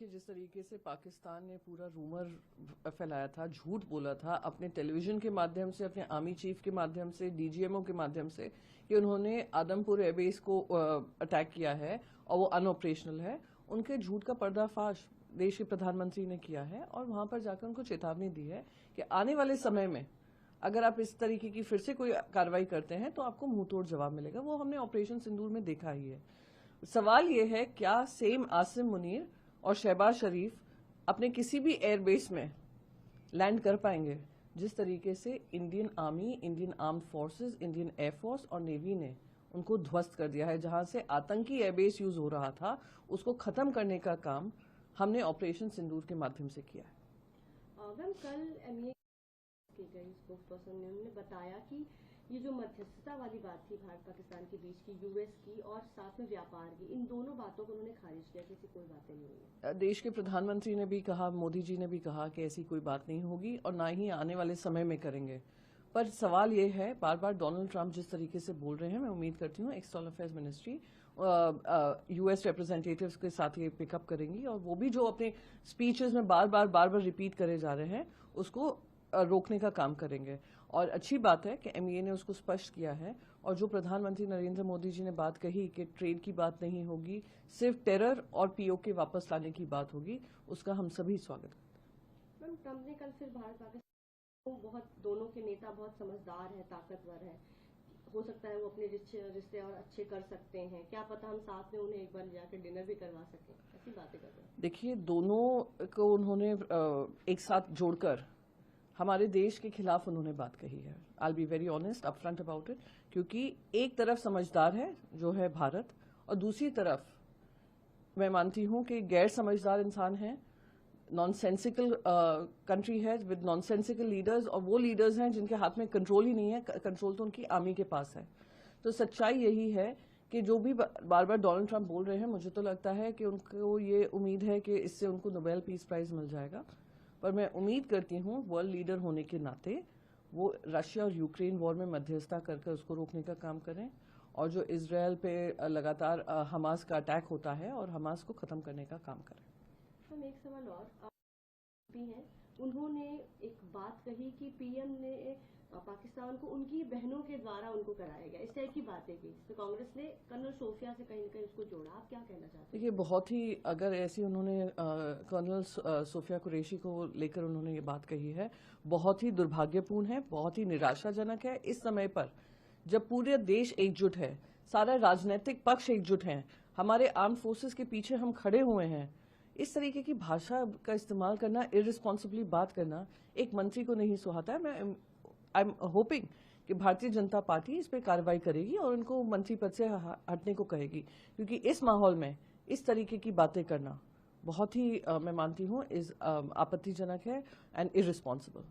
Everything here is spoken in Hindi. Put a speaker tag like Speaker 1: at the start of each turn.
Speaker 1: कि जिस तरीके से पाकिस्तान ने पूरा रूमर फैलाया था, झूठ बोला था अपने टेलीविजन के माध्यम से, अपने आर्मी चीफ के माध्यम से, डीजीएमओ के माध्यम से कि उन्होंने आदमपुर एयरबेस को अटैक किया है और वो अनऑपरेशनल है, उनके झूठ का पर्दाफाश देश के प्रधानमंत्री ने किया है और वहां पर जाकर उनको चेतावनी दी है कि आने वाले समय में अगर आप इस तरीके की फिर से कोई कार्रवाई करते हैं तो आपको मुंहतोड़ जवाब मिलेगा। वो हमने ऑपरेशन सिंदूर में देखा ही है। सवाल ये है, क्या सेम आसिम मुनीर और शहबाज शरीफ अपने किसी भी एयरबेस में लैंड कर पाएंगे जिस तरीके से Indian army, Indian armed forces, Indian air force और नेवी ने उनको ध्वस्त कर दिया है। जहां से आतंकी एयरबेस यूज हो रहा था, उसको खत्म करने का काम हमने ऑपरेशन सिंदूर के माध्यम से किया है।
Speaker 2: मैम, कल एमईए की गई स्पोक्सपर्सन ने उन्होंने बताया कि ये जो मध्यस्थता वाली बात थी भारत पाकिस्तान के बीच की, यूएस की और साथ में व्यापार की, इन दोनों बातों को उन्होंने खारिज किया कि ऐसी कोई बातें नहीं हुई।
Speaker 1: देश के प्रधानमंत्री ने भी कहा, मोदी जी ने भी कहा कि ऐसी कोई बात नहीं होगी और ना ही आने वाले समय में करेंगे। पर सवाल ये है, बार बार डोनाल्ड ट्रंप जिस तरीके से बोल रहे हैं, मैं उम्मीद करती हूँ external affairs ministry US representatives के साथ ये पिकअप करेंगी और वो भी जो अपने स्पीचेस में बार बार रिपीट करे जा रहे हैं उसको रोकने का काम करेंगे। और अच्छी बात है कि एमईए ने उसको स्पष्ट किया है और जो प्रधानमंत्री नरेंद्र मोदी जी ने बात कही कि ट्रेड की बात नहीं होगी, सिर्फ टेरर और पीओके वापस लाने की बात होगी, उसका हम सभी स्वागत करते हैं।
Speaker 2: मैम, ट्रंप ने कल फिर भारत पाकिस्तान बहुत, दोनों के नेता बहुत समझदार है, ताकतवर है, हो सकता है वो अपने रिश्ते और अच्छे कर सकते हैं, क्या पता हम साथ में उन्हें एक बार जाकर डिनर भी करवा सकें, ऐसी बातें कर रहे हैं।
Speaker 1: देखिए, दोनों को उन्होंने एक साथ जोड़कर हमारे देश के खिलाफ उन्होंने बात कही है। I be very honest upfront about it, क्योंकि एक तरफ समझदार है जो है भारत और दूसरी तरफ मैं मानती हूं कि गैर समझदार इंसान है, नॉनसेंसिकल कंट्री है विद नॉनसेंसिकल लीडर्स, और वो लीडर्स हैं जिनके हाथ में कंट्रोल ही नहीं है, कंट्रोल तो उनकी आर्मी के पास है। तो सच्चाई यही है कि जो भी बार बार डोनाल्ड ट्रंप बोल रहे हैं, मुझे तो लगता है कि उनको ये उम्मीद है कि इससे उनको नोबेल पीस प्राइज मिल जाएगा। पर मैं उम्मीद करती हूं वर्ल्ड लीडर होने के नाते वो रशिया और यूक्रेन वॉर में मध्यस्थता करके उसको रोकने का काम करें और जो इजरायल पे लगातार हमास का अटैक होता है और हमास को खत्म करने का काम करें।
Speaker 2: हम एक सवाल और भी हैं, उन्होंने एक बात कही कि पीएम ने पाकिस्तान को उनकी बहनों के द्वारा उनको कराया गया, इस तरह की बातें की, तो कांग्रेस ने कर्नल सोफिया से कहीं ना कहीं उसको जोड़ा। आप क्या कहना चाहते हैं?
Speaker 1: देखिए, बहुत ही, अगर ऐसी उन्होंने कर्नल सोफिया कुरैशी को लेकर उन्होंने ये बात कही है, बहुत ही दुर्भाग्यपूर्ण है, बहुत ही निराशाजनक है। इस समय पर जब पूरे देश एकजुट है, सारा राजनीतिक पक्ष एकजुट है, हमारे आर्म्ड फोर्सेस के पीछे हम खड़े हुए हैं, इस तरीके की भाषा का इस्तेमाल करना, इररिस्पॉन्सिबली बात करना एक मंत्री को नहीं सुहाता है। मैं आई एम होपिंग कि भारतीय जनता पार्टी इस पर कार्रवाई करेगी और उनको मंत्री पद से हटने को कहेगी, क्योंकि इस माहौल में इस तरीके की बातें करना बहुत ही मैं मानती हूं आपत्तिजनक है एंड इररिस्पॉन्सिबल।